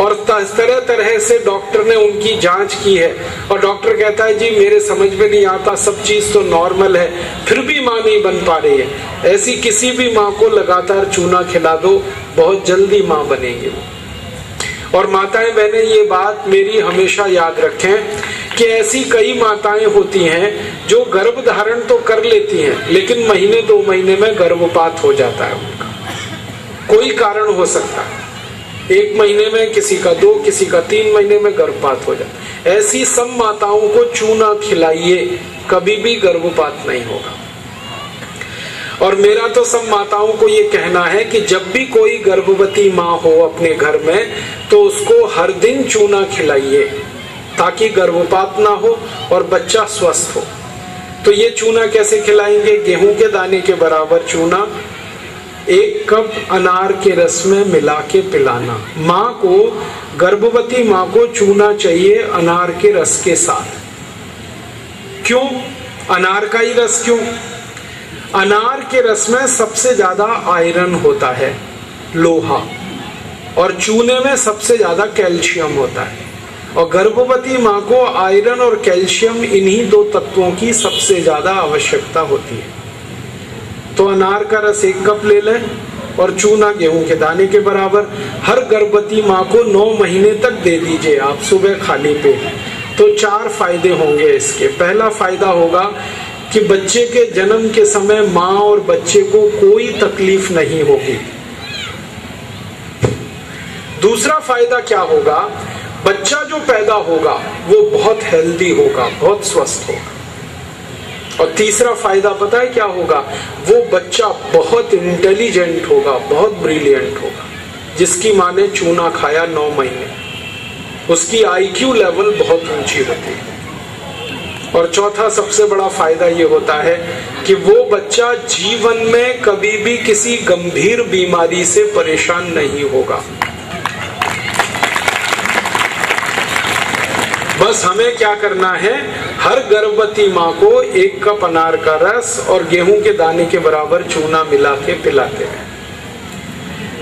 और तरह तरह से डॉक्टर ने उनकी जांच की है और डॉक्टर कहता है जी मेरे समझ में नहीं आता, सब चीज तो नॉर्मल है, फिर भी माँ नहीं बन पा रही है, ऐसी किसी भी माँ को लगातार चूना खिला दो, बहुत जल्दी माँ बनेंगे वो। और माताएं बहनें ये बात मेरी हमेशा याद रखें कि ऐसी कई माताएं होती हैं जो गर्भ धारण तो कर लेती हैं लेकिन महीने 2 महीने में गर्भपात हो जाता है उनका, कोई कारण हो सकता है, 1 महीने में, किसी का 2, किसी का 3 महीने में गर्भपात हो जाता है। ऐसी सब माताओं को चूना खिलाइए, कभी भी गर्भपात नहीं होगा। और मेरा तो सब माताओं को ये कहना है कि जब भी कोई गर्भवती माँ हो अपने घर में तो उसको हर दिन चूना खिलाइए ताकि गर्भपात ना हो और बच्चा स्वस्थ हो। तो ये चूना कैसे खिलाएंगे? गेहूं के दाने के बराबर चूना 1 कप अनार के रस में मिला के पिलाना। माँ को, गर्भवती माँ को चूना चाहिए अनार के रस के साथ। क्यों अनार का ही रस? क्यों? अनार के रस में सबसे ज्यादा आयरन होता है, लोहा, और चूने में सबसे ज्यादा कैल्शियम होता है। और गर्भवती माँ को आयरन और कैल्शियम, इन्हीं 2 तत्वों की सबसे ज्यादा आवश्यकता होती है। तो अनार का रस 1 कप ले लें और चूना गेहूं के दाने के बराबर हर गर्भवती माँ को 9 महीने तक दे दीजिए आप, सुबह खाली पेट। तो 4 फायदे होंगे इसके। पहला फायदा होगा कि बच्चे के जन्म के समय माँ और बच्चे को कोई तकलीफ नहीं होगी। दूसरा फायदा क्या होगा? बच्चा जो पैदा होगा वो बहुत हेल्दी होगा, बहुत स्वस्थ होगा। और तीसरा फायदा पता है क्या होगा? वो बच्चा बहुत इंटेलिजेंट होगा, बहुत ब्रिलियंट होगा। जिसकी माँ ने चूना खाया 9 महीने, उसकी IQ लेवल बहुत ऊंची होती है। और चौथा सबसे बड़ा फायदा ये होता है कि वो बच्चा जीवन में कभी भी किसी गंभीर बीमारी से परेशान नहीं होगा। बस हमें क्या करना है? हर गर्भवती माँ को 1 कप अनार का रस और गेहूं के दाने के बराबर चूना मिला के पिलाते हैं।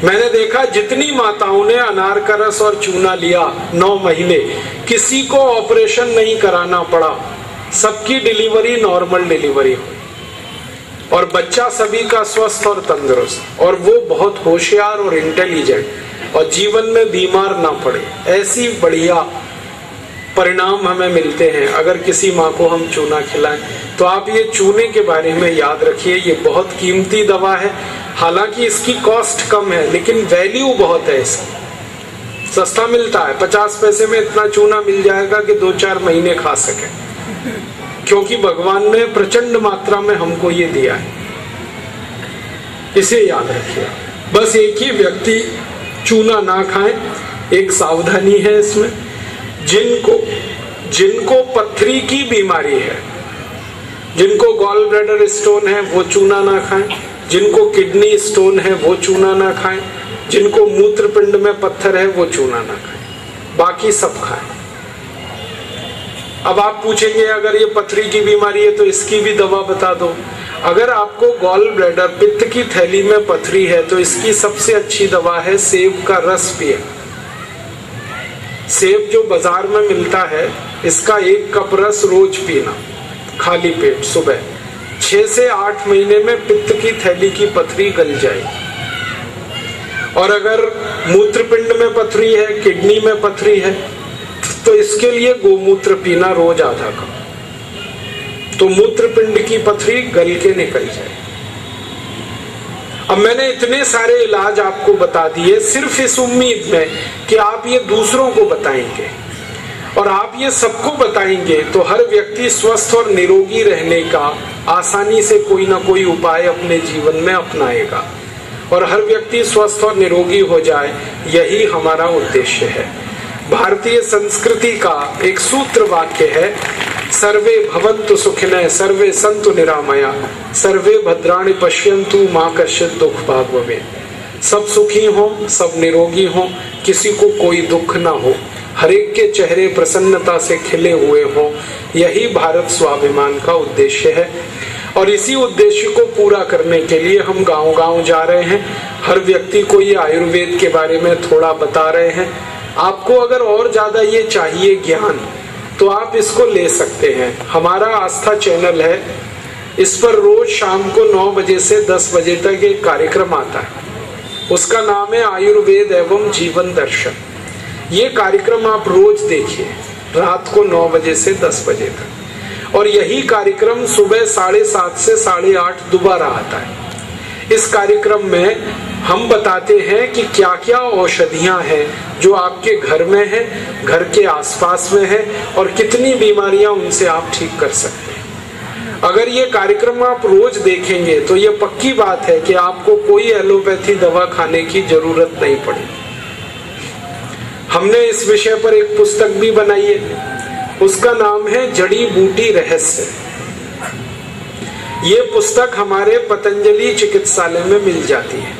मैंने देखा जितनी माताओं ने अनार का रस और चूना लिया 9 महीने, किसी को ऑपरेशन नहीं कराना पड़ा, सबकी डिलीवरी नॉर्मल डिलीवरी हुई और बच्चा सभी का स्वस्थ और तंदुरुस्त, और वो बहुत होशियार और इंटेलिजेंट और जीवन में बीमार ना पड़े। ऐसी बढ़िया परिणाम हमें मिलते हैं अगर किसी माँ को हम चूना खिलाएं। तो आप ये चूने के बारे में याद रखिए, ये बहुत कीमती दवा है। हालांकि इसकी कॉस्ट कम है लेकिन वैल्यू बहुत है इसकी। सस्ता मिलता है, 50 पैसे में इतना चूना मिल जाएगा कि 2-4 महीने खा सके, क्योंकि भगवान ने प्रचंड मात्रा में हमको ये दिया है। इसे याद रखिए। बस एक ही व्यक्ति चूना ना खाएं, एक सावधानी है इसमें। जिनको पथरी की बीमारी है, जिनको गॉल ब्लैडर स्टोन है, वो चूना ना खाएं। जिनको किडनी स्टोन है वो चूना ना खाएं। जिनको मूत्रपिंड में पत्थर है वो चूना ना खाएं, बाकी सब खाएं। अब आप पूछेंगे अगर ये पथरी की बीमारी है तो इसकी भी दवा बता दो। अगर आपको गॉल ब्लैडर, पित्त की थैली में पथरी है तो इसकी सबसे अच्छी दवा है सेब का रस पिए। सेब जो बाजार में मिलता है, इसका 1 कप रस रोज पीना खाली पेट सुबह। 6 से 8 महीने में पित्त की थैली की पथरी गल जाएगी। और अगर मूत्रपिंड में पथरी है, किडनी में पथरी है, तो इसके लिए गोमूत्र पीना रोज आधा कप, तो मूत्रपिंड की पथरी गल के निकल जाए। अब मैंने इतने सारे इलाज आपको बता दिए सिर्फ इस उम्मीद में कि आप ये दूसरों को बताएंगे, और आप ये सबको बताएंगे तो हर व्यक्ति स्वस्थ और निरोगी रहने का आसानी से कोई ना कोई उपाय अपने जीवन में अपनाएगा, और हर व्यक्ति स्वस्थ और निरोगी हो जाए, यही हमारा उद्देश्य है। भारतीय संस्कृति का एक सूत्र वाक्य है, सर्वे भवन्तु सुखिनः सर्वे सन्तु निरामया सर्वे भद्राणि पश्यन्तु मा कश्चित् दुःख भाग् भवेत्। सब सुखी हो, सब निरोगी हो, किसी को कोई दुख ना हो, हर एक के चेहरे प्रसन्नता से खिले हुए हो, यही भारत स्वाभिमान का उद्देश्य है। और इसी उद्देश्य को पूरा करने के लिए हम गांव-गांव जा रहे हैं, हर व्यक्ति को ये आयुर्वेद के बारे में थोड़ा बता रहे हैं। आपको अगर और ज्यादा ये चाहिए ज्ञान, तो आप इसको ले सकते हैं। हमारा आस्था चैनल है, इस पर रोज शाम को 9 बजे से 10 बजे तक एक कार्यक्रम आता है। उसका नाम है आयुर्वेद एवं जीवन दर्शन। ये कार्यक्रम आप रोज देखिए, रात को 9 बजे से 10 बजे तक। और यही कार्यक्रम सुबह 7:30 से 8:30 दोबारा आता है। इस कार्यक्रम में हम बताते हैं कि क्या क्या औषधियां हैं जो आपके घर में है, घर के आसपास में है, और कितनी बीमारियां उनसे आप ठीक कर सकते हैं। अगर ये कार्यक्रम आप रोज देखेंगे तो ये पक्की बात है कि आपको कोई एलोपैथी दवा खाने की जरूरत नहीं पड़ेगी। हमने इस विषय पर एक पुस्तक भी बनाई है, उसका नाम है जड़ी बूटी रहस्य। ये पुस्तक हमारे पतंजलि चिकित्सालय में मिल जाती है।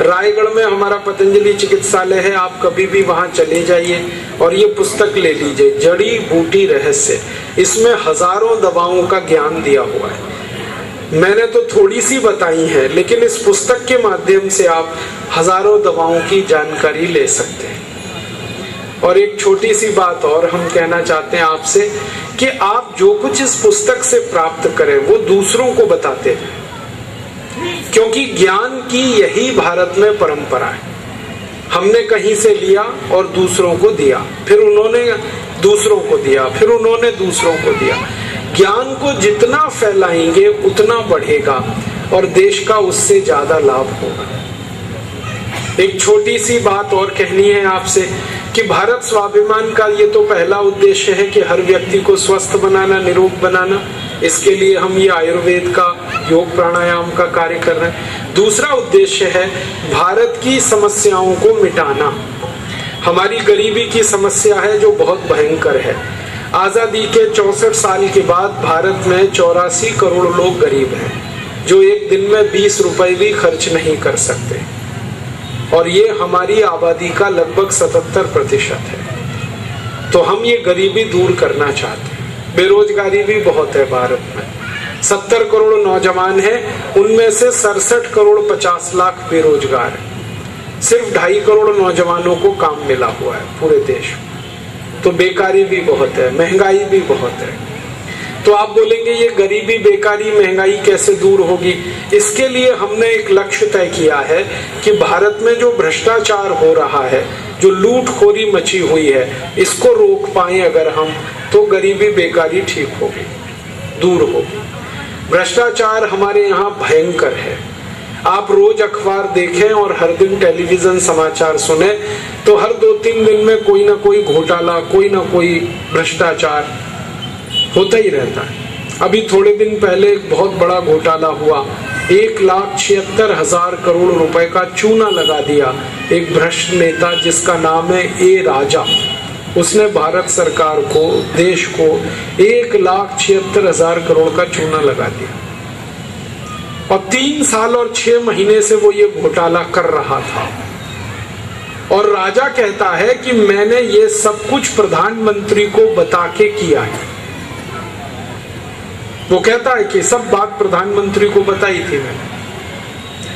रायगढ़ में हमारा पतंजलि चिकित्सालय है, आप कभी भी वहां चले जाइए और ये पुस्तक ले लीजिए, जड़ी बूटी रहस्य। इसमें हजारों दवाओं का ज्ञान दिया हुआ है। मैंने तो थोड़ी सी बताई है, लेकिन इस पुस्तक के माध्यम से आप हजारों दवाओं की जानकारी ले सकते हैं। और एक छोटी सी बात और हम कहना चाहते हैं आपसे कि आप जो कुछ इस पुस्तक से प्राप्त करें वो दूसरों को बताते हैं, क्योंकि ज्ञान की यही भारत में परंपरा है। हमने कहीं से लिया और दूसरों को दिया, फिर उन्होंने दूसरों को दिया, फिर उन्होंने दूसरों को दिया। ज्ञान को जितना फैलाएंगे उतना बढ़ेगा और देश का उससे ज्यादा लाभ होगा। एक छोटी सी बात और कहनी है आपसे कि भारत स्वाभिमान का ये तो पहला उद्देश्य है कि हर व्यक्ति को स्वस्थ बनाना, निरोग बनाना। इसके लिए हम ये आयुर्वेद का, योग प्राणायाम का कार्य कर रहे हैं। दूसरा उद्देश्य है भारत की समस्याओं को मिटाना। हमारी गरीबी की समस्या है जो बहुत भयंकर है। आजादी के 64 साल के बाद भारत में 84 करोड़ लोग गरीब हैं, जो एक दिन में 20 रुपए भी खर्च नहीं कर सकते, और ये हमारी आबादी का लगभग 77% है। तो हम ये गरीबी दूर करना चाहते हैं। बेरोजगारी भी बहुत है भारत में। 70 करोड़ नौजवान हैं, उनमें से 67 करोड़ 50 लाख बेरोजगार हैं। सिर्फ 2.5 करोड़ नौजवानों को काम मिला हुआ है पूरे देश में। तो बेकारी भी बहुत है, महंगाई भी बहुत है। तो आप बोलेंगे ये गरीबी, बेकारी, महंगाई कैसे दूर होगी? इसके लिए हमने एक लक्ष्य तय किया है कि भारत में जो भ्रष्टाचार हो रहा है, जो लूटखोरी मची हुई है, इसको रोक पाए अगर हम, तो गरीबी, बेकारी ठीक होगी, दूर होगी। भ्रष्टाचार हमारे यहाँ भयंकर है। आप रोज अखबार देखें और हर दिन टेलीविजन समाचार सुने तो हर 2-3 दिन में कोई ना कोई घोटाला, कोई ना कोई भ्रष्टाचार होता ही रहता है। अभी थोड़े दिन पहले एक बहुत बड़ा घोटाला हुआ, 1,76,000 करोड़ रुपए का चूना लगा दिया एक भ्रष्ट नेता जिसका नाम है ए राजा। उसने भारत सरकार को, देश को 1,76,000 करोड़ का चूना लगा दिया, और 3 साल और 6 महीने से वो ये घोटाला कर रहा था। और राजा कहता है कि मैंने ये सब कुछ प्रधानमंत्री को बता के किया है। वो कहता है कि सब बात प्रधानमंत्री को बताई थी मैंने।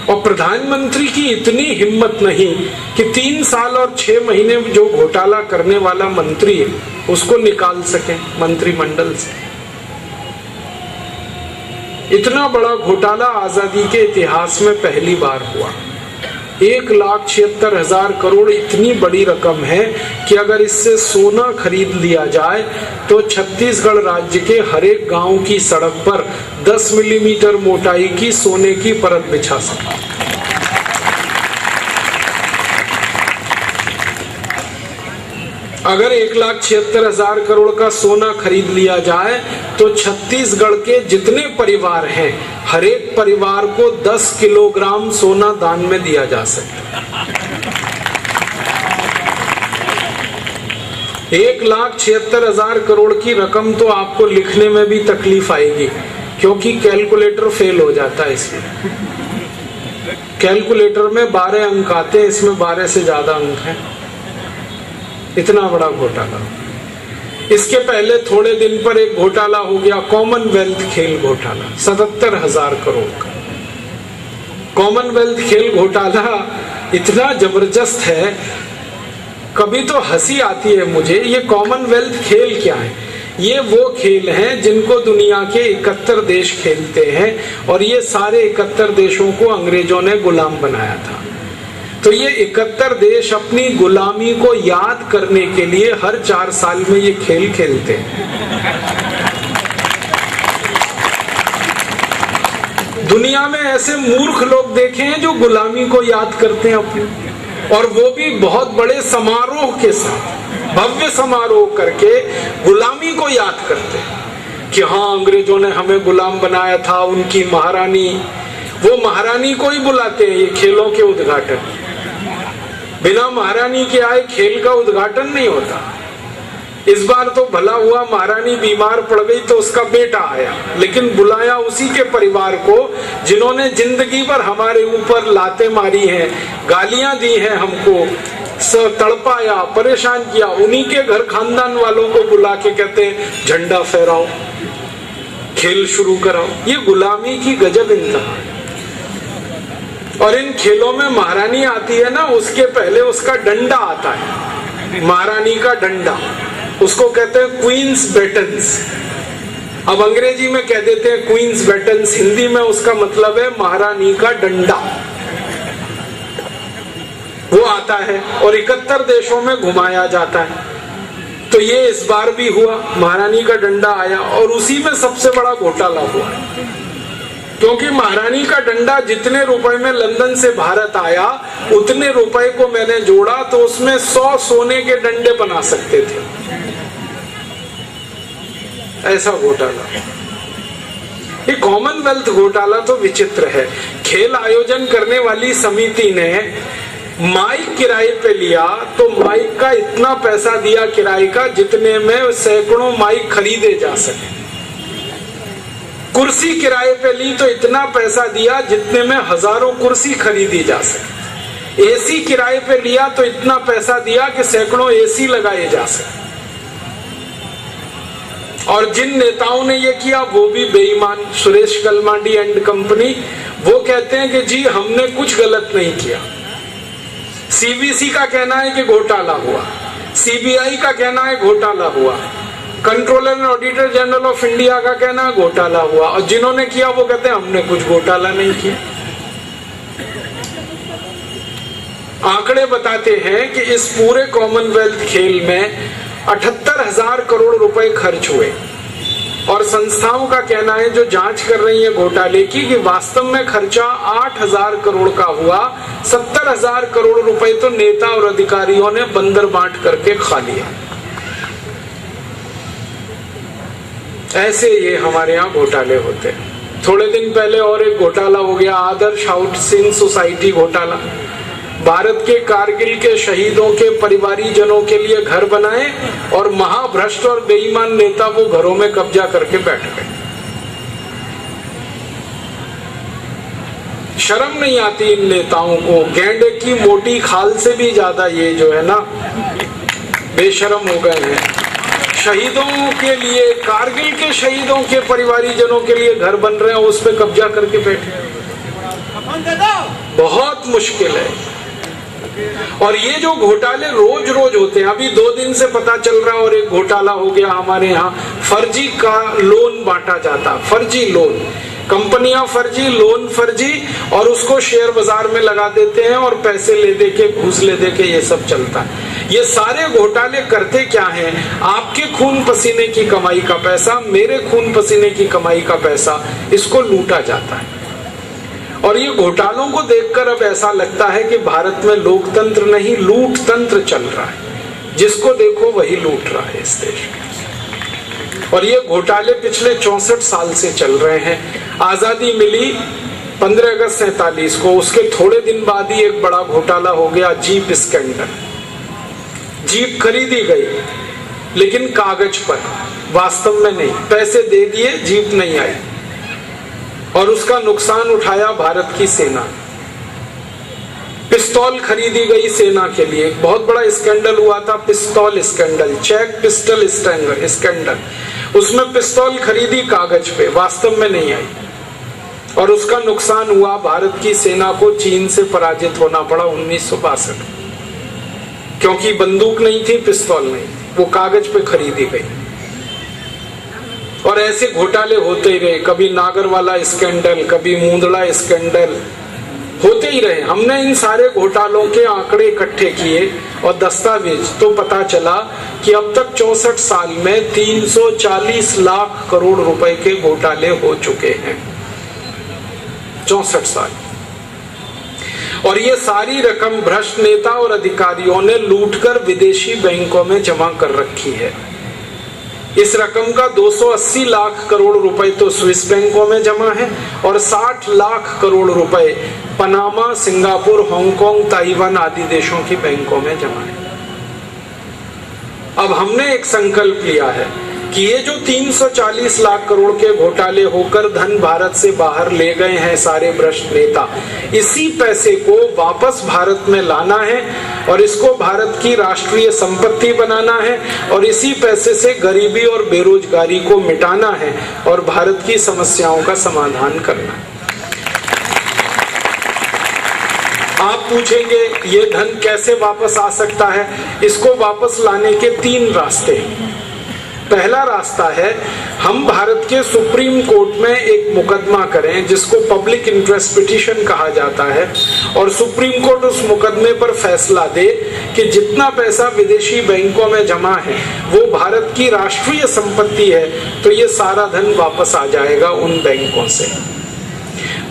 और प्रधानमंत्री की इतनी हिम्मत नहीं कि 3 साल और 6 महीने जो घोटाला करने वाला मंत्री है उसको निकाल सके मंत्रिमंडल से। इतना बड़ा घोटाला आजादी के इतिहास में पहली बार हुआ। 1,76,000 करोड़ इतनी बड़ी रकम है कि अगर इससे सोना खरीद लिया जाए तो छत्तीसगढ़ राज्य के हर एक गांव की सड़क पर 10 मिलीमीटर मोटाई की सोने की परत बिछा सकते। अगर 1,76,000 करोड़ का सोना खरीद लिया जाए तो छत्तीसगढ़ के जितने परिवार हैं, हर एक परिवार को 10 किलोग्राम सोना दान में दिया जा सकता है। 1,76,000 करोड़ की रकम तो आपको लिखने में भी तकलीफ आएगी, क्योंकि कैलकुलेटर फेल हो जाता है। इसमें कैलकुलेटर में 12 अंक आते हैं, इसमें 12 से ज्यादा अंक हैं। इतना बड़ा घोटाला। इसके पहले थोड़े दिन पर एक घोटाला हो गया, कॉमनवेल्थ खेल घोटाला, 77,000 करोड़ का। कॉमनवेल्थ खेल घोटाला इतना जबरदस्त है कभी तो हंसी आती है मुझे, ये कॉमनवेल्थ खेल क्या है? ये वो खेल हैं जिनको दुनिया के 71 देश खेलते हैं, और ये सारे 71 देशों को अंग्रेजों ने गुलाम बनाया था। तो ये 71 देश अपनी गुलामी को याद करने के लिए हर 4 साल में ये खेल खेलते हैं। दुनिया में ऐसे मूर्ख लोग देखे हैं जो गुलामी को याद करते हैं अपनी, और वो भी बहुत बड़े समारोह के साथ, भव्य समारोह करके गुलामी को याद करते हैं कि हाँ, अंग्रेजों ने हमें गुलाम बनाया था। उनकी महारानी, वो महारानी को ही बुलाते हैं ये खेलों के उद्घाटन। बिना महारानी के आए खेल का उद्घाटन नहीं होता। इस बार तो भला हुआ महारानी बीमार पड़ गई तो उसका बेटा आया, लेकिन बुलाया उसी के परिवार को जिन्होंने जिंदगी भर हमारे ऊपर लातें मारी हैं, गालियां दी हैं, हमको तड़पाया, परेशान किया। उन्हीं के घर खानदान वालों को बुला के कहते हैं झंडा फहराओ, खेल शुरू कराओ। ये गुलामी की गजब इंतहा है। और इन खेलों में महारानी आती है ना, उसके पहले उसका डंडा आता है, महारानी का डंडा, उसको कहते हैं क्वींस बैटन्स। अब अंग्रेजी में कह देते हैं क्वींस बैटन्स, हिंदी में उसका मतलब है महारानी का डंडा। वो आता है और 71 देशों में घुमाया जाता है। तो ये इस बार भी हुआ, महारानी का डंडा आया, और उसी में सबसे बड़ा घोटाला हुआ, क्योंकि महारानी का डंडा जितने रुपए में लंदन से भारत आया, उतने रुपए को मैंने जोड़ा तो उसमें 100 सोने के डंडे बना सकते थे। ऐसा घोटाला। ये कॉमनवेल्थ घोटाला तो विचित्र है। खेल आयोजन करने वाली समिति ने माइक किराए पे लिया, तो माइक का इतना पैसा दिया किराए का जितने में सैकड़ों माइक खरीदे जा सके। कुर्सी किराए पे ली तो इतना पैसा दिया जितने में हजारों कुर्सी खरीदी जा सके। एसी किराए पे लिया तो इतना पैसा दिया कि सैकड़ों एसी लगाए जा सके। और जिन नेताओं ने ये किया वो भी बेईमान, सुरेश कलमाडी एंड कंपनी, वो कहते हैं कि जी हमने कुछ गलत नहीं किया। सीबीसी का कहना है कि घोटाला हुआ, सीबीआई का कहना है घोटाला हुआ, controller and auditor general of India का कहना है घोटाला हुआ, और जिन्होंने किया वो कहते हैं हमने कुछ घोटाला नहीं किया। आंकड़े बताते हैं कि इस पूरे कॉमनवेल्थ खेल में 78,000 करोड़ रुपए खर्च हुए, और संस्थाओं का कहना है जो जांच कर रही है घोटाले की कि वास्तव में खर्चा 8,000 करोड़ का हुआ। 70,000 करोड़ रुपए तो नेता और अधिकारियों ने बंदर बांट करके खा लिया। ऐसे ये हमारे यहाँ घोटाले होते हैं। थोड़े दिन पहले और एक घोटाला हो गया, आदर्श हाउसिंग सोसाइटी घोटाला। भारत के कारगिल के शहीदों के परिवारीजनों के लिए घर बनाए और महाभ्रष्ट और बेईमान नेता वो घरों में कब्जा करके बैठ गए। शर्म नहीं आती इन नेताओं को। गैंडे की मोटी खाल से भी ज्यादा ये जो है ना बेशरम हो गए हैं। शहीदों के लिए, कारगिल के शहीदों के परिवारीजनों के लिए घर बन रहे हैं, उस पर कब्जा करके बैठे। बहुत मुश्किल है। और ये जो घोटाले रोज रोज होते हैं, अभी 2 दिन से पता चल रहा और एक घोटाला हो गया हमारे यहाँ, फर्जी का लोन बांटा जाता, फर्जी लोन, कंपनियां फर्जी, लोन फर्जी, और उसको शेयर बाजार में लगा देते हैं और पैसे ले दे के, घूस ले दे के ये सब चलता है। ये सारे घोटाले करते क्या हैं? आपके खून पसीने की कमाई का पैसा, मेरे खून पसीने की कमाई का पैसा, इसको लूटा जाता है। और ये घोटालों को देखकर अब ऐसा लगता है कि भारत में लोकतंत्र नहीं, लूट तंत्र चल रहा है। जिसको देखो वही लूट रहा है इस देश में। और ये घोटाले पिछले 64 साल से चल रहे हैं। आजादी मिली 15 अगस्त 47 को, उसके थोड़े दिन बाद ही एक बड़ा घोटाला हो गया, जीप स्कैंडल। जीप खरीदी गई लेकिन कागज पर, वास्तव में नहीं। पैसे दे दिए, जीप नहीं आई, और उसका नुकसान उठाया भारत की सेना। पिस्तौल खरीदी गई सेना के लिए, एक बहुत बड़ा स्कैंडल हुआ था, पिस्तौल स्कैंडल, चेक पिस्टल स्कैंडल। उसमें पिस्तौल खरीदी कागज पे, वास्तव में नहीं आई, और उसका नुकसान हुआ। भारत की सेना को चीन से पराजित होना पड़ा 1962। क्योंकि बंदूक नहीं थी, पिस्तौल नहीं, वो कागज पे खरीदी गई। और ऐसे घोटाले होते ही रहे, कभी नागरवाला स्कैंडल, कभी मुंदड़ा स्कैंडल, होते ही रहे। हमने इन सारे घोटालों के आंकड़े इकट्ठे किए और दस्तावेज, तो पता चला कि अब तक 64 साल में 340 लाख करोड़ रुपए के घोटाले हो चुके हैं। 64 साल। और ये सारी रकम भ्रष्ट नेता और अधिकारियों ने लूटकर विदेशी बैंकों में जमा कर रखी है। इस रकम का 280 लाख करोड़ रुपए तो स्विस बैंकों में जमा है और 60 लाख करोड़ रुपए पनामा, सिंगापुर, हांगकांग, ताइवान आदि देशों की बैंकों में जमा है। अब हमने एक संकल्प लिया है कि ये जो 340 लाख करोड़ के घोटाले होकर धन भारत से बाहर ले गए हैं सारे भ्रष्ट नेता, इसी पैसे को वापस भारत में लाना है और इसको भारत की राष्ट्रीय संपत्ति बनाना है और इसी पैसे से गरीबी और बेरोजगारी को मिटाना है और भारत की समस्याओं का समाधान करना है। आप पूछेंगे ये धन कैसे वापस आ सकता है? इसको वापस लाने के 3 रास्ते हैं। पहला रास्ता है, हम भारत के सुप्रीम कोर्ट में एक मुकदमा करें जिसको पब्लिक इंटरेस्ट पिटीशन कहा जाता है और सुप्रीम कोर्ट उस मुकदमे पर फैसला दे कि जितना पैसा विदेशी बैंकों में जमा है वो भारत की राष्ट्रीय संपत्ति है, तो ये सारा धन वापस आ जाएगा उन बैंकों से।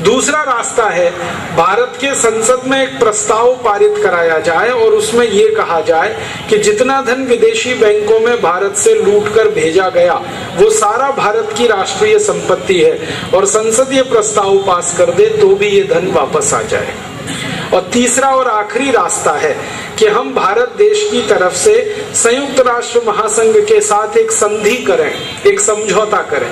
दूसरा रास्ता है, भारत के संसद में एक प्रस्ताव पारित कराया जाए और उसमें यह कहा जाए कि जितना धन विदेशी बैंकों में भारत से लूटकर भेजा गया वो सारा भारत की राष्ट्रीय संपत्ति है और संसद ये प्रस्ताव पास कर दे तो भी ये धन वापस आ जाए। और तीसरा और आखिरी रास्ता है कि हम भारत देश की तरफ से संयुक्त राष्ट्र महासंघ के साथ एक संधि करें, एक समझौता करें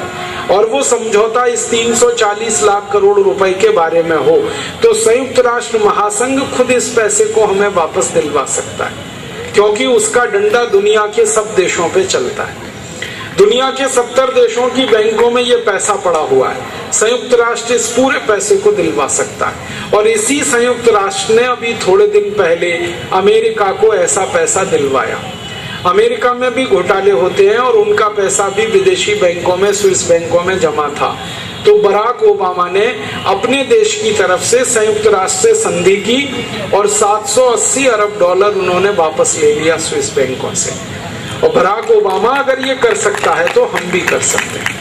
और वो समझौता इस 340 लाख करोड़ रुपए के बारे में हो तो संयुक्त राष्ट्र महासंघ खुद इस पैसे को हमें वापस दिलवा सकता है, क्योंकि उसका डंडा दुनिया के सब देशों पे चलता है। दुनिया के 70 देशों की बैंकों में ये पैसा पड़ा हुआ है। संयुक्त राष्ट्र इस पूरे पैसे को दिलवा सकता है और इसी संयुक्त राष्ट्र ने अभी थोड़े दिन पहले अमेरिका को ऐसा पैसा दिलवाया। अमेरिका में भी घोटाले होते हैं और उनका पैसा भी विदेशी बैंकों में, स्विस बैंकों में जमा था। तो बराक ओबामा ने अपने देश की तरफ से संयुक्त राष्ट्र से संधि की और 780 अरब डॉलर उन्होंने वापस ले लिया स्विस बैंकों से। और बराक ओबामा अगर ये कर सकता है तो हम भी कर सकते हैं।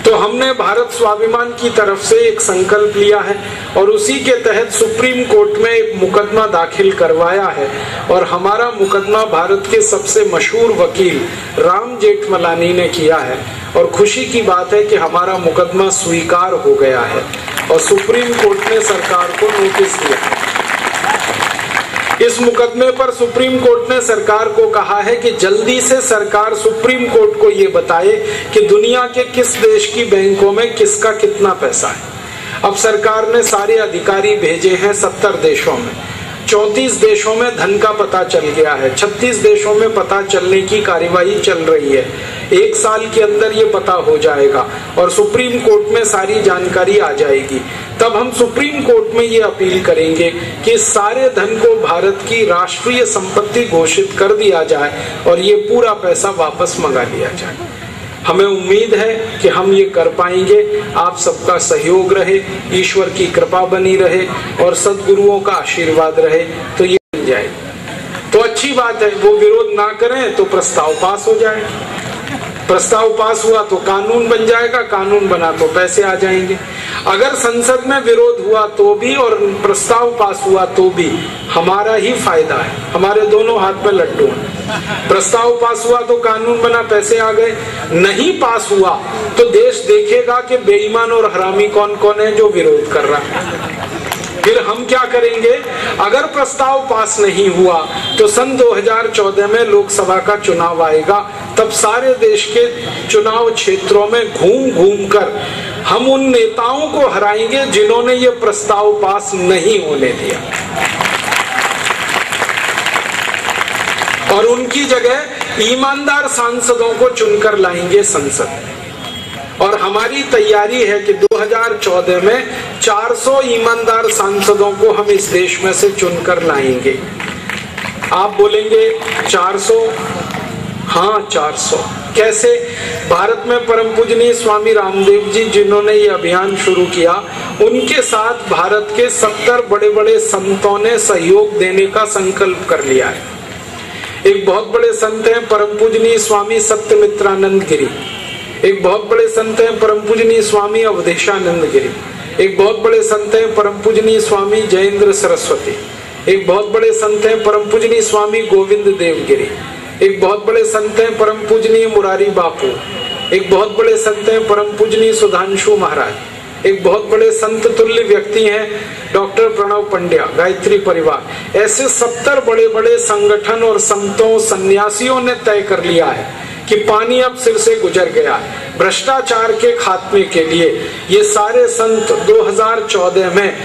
तो हमने भारत स्वाभिमान की तरफ से एक संकल्प लिया है और उसी के तहत सुप्रीम कोर्ट में एक मुकदमा दाखिल करवाया है और हमारा मुकदमा भारत के सबसे मशहूर वकील राम जेठमलानी ने किया है। और खुशी की बात है कि हमारा मुकदमा स्वीकार हो गया है और सुप्रीम कोर्ट ने सरकार को नोटिस दिया है। इस मुकदमे पर सुप्रीम कोर्ट ने सरकार को कहा है कि जल्दी से सरकार सुप्रीम कोर्ट को ये बताए कि दुनिया के किस देश की बैंकों में किसका कितना पैसा है। अब सरकार ने सारे अधिकारी भेजे हैं 70 देशों में, 34 देशों में धन का पता चल गया है, 36 देशों में पता चलने की कार्यवाही चल रही है। 1 साल के अंदर ये पता हो जाएगा और सुप्रीम कोर्ट में सारी जानकारी आ जाएगी। तब हम सुप्रीम कोर्ट में ये अपील करेंगे कि सारे धन को भारत की राष्ट्रीय संपत्ति घोषित कर दिया जाए और ये पूरा पैसा वापस मंगा लिया जाए। हमें उम्मीद है कि हम ये कर पाएंगे। आप सबका सहयोग रहे, ईश्वर की कृपा बनी रहे और सद्गुरुओं का आशीर्वाद रहे तो ये बन जाए। तो अच्छी बात है, वो विरोध ना करें तो प्रस्ताव पास हो जाए। प्रस्ताव पास हुआ तो कानून बन जाएगा, कानून बना तो पैसे आ जाएंगे। अगर संसद में विरोध हुआ तो भी और प्रस्ताव पास हुआ तो भी हमारा ही फायदा है, हमारे दोनों हाथ में लड्डू हैं। प्रस्ताव पास हुआ तो कानून बना, पैसे आ गए। नहीं पास हुआ तो देश देखेगा कि बेईमान और हरामी कौन कौन है जो विरोध कर रहा है। फिर हम क्या करेंगे? अगर प्रस्ताव पास नहीं हुआ तो सन 2014 में लोकसभा का चुनाव आएगा, तब सारे देश के चुनाव क्षेत्रों में घूम घूम कर हम उन नेताओं को हराएंगे जिन्होंने ये प्रस्ताव पास नहीं होने दिया और उनकी जगह ईमानदार सांसदों को चुनकर लाएंगे संसद में। और हमारी तैयारी है कि 2014 में 400 ईमानदार सांसदों को हम इस देश में से चुनकर लाएंगे। आप बोलेंगे 400, हाँ 400 कैसे? भारत में परम पूजनीय स्वामी रामदेव जी जिन्होंने ये अभियान शुरू किया, उनके साथ भारत के 70 बड़े बड़े संतों ने सहयोग देने का संकल्प कर लिया है। एक बहुत बड़े संत हैं परम पूजनीय स्वामी सत्यमित्रानंद गिरी, एक बहुत बड़े संत हैं परम पूजनीय स्वामी अवधेशानंद गिरी, एक बहुत बड़े संत हैं परम पूजनीय स्वामी जयेंद्र सरस्वती, एक बहुत बड़े संत हैं परम पूजनीय स्वामी गोविंद देव गिरी, एक बहुत बड़े संत हैं परम पूजनीय मुरारी बापू, एक बहुत बड़े संत हैं परम पूजनीय सुधांशु महाराज, एक बहुत बड़े संत तुल्य व्यक्ति हैं डॉक्टर प्रणव पंड्या, गायत्री परिवार। ऐसे 70 बड़े बड़े संगठन और संतों सन्यासियों ने तय कर लिया है कि पानी अब सिर से गुजर गया। भ्रष्टाचार के खात्मे के लिए ये सारे संत 2014 में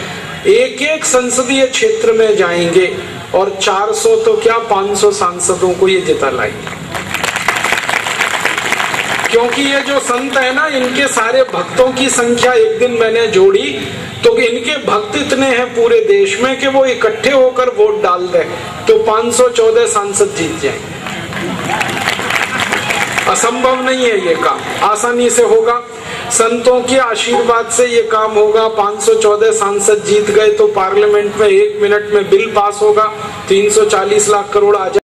एक एक संसदीय क्षेत्र में जाएंगे और 400 तो क्या 500 सांसदों को ये जिता लाएंगे। क्योंकि ये जो संत है ना, इनके सारे भक्तों की संख्या एक दिन मैंने जोड़ी तो इनके भक्त इतने हैं पूरे देश में कि वो इकट्ठे होकर वोट डाल दें तो 514 सांसद जीत जाएंगे। असंभव नहीं है ये काम, आसानी से होगा। संतों के आशीर्वाद से ये काम होगा। 514 सांसद जीत गए तो पार्लियामेंट में 1 मिनट में बिल पास होगा, 340 लाख करोड़ आ जाए।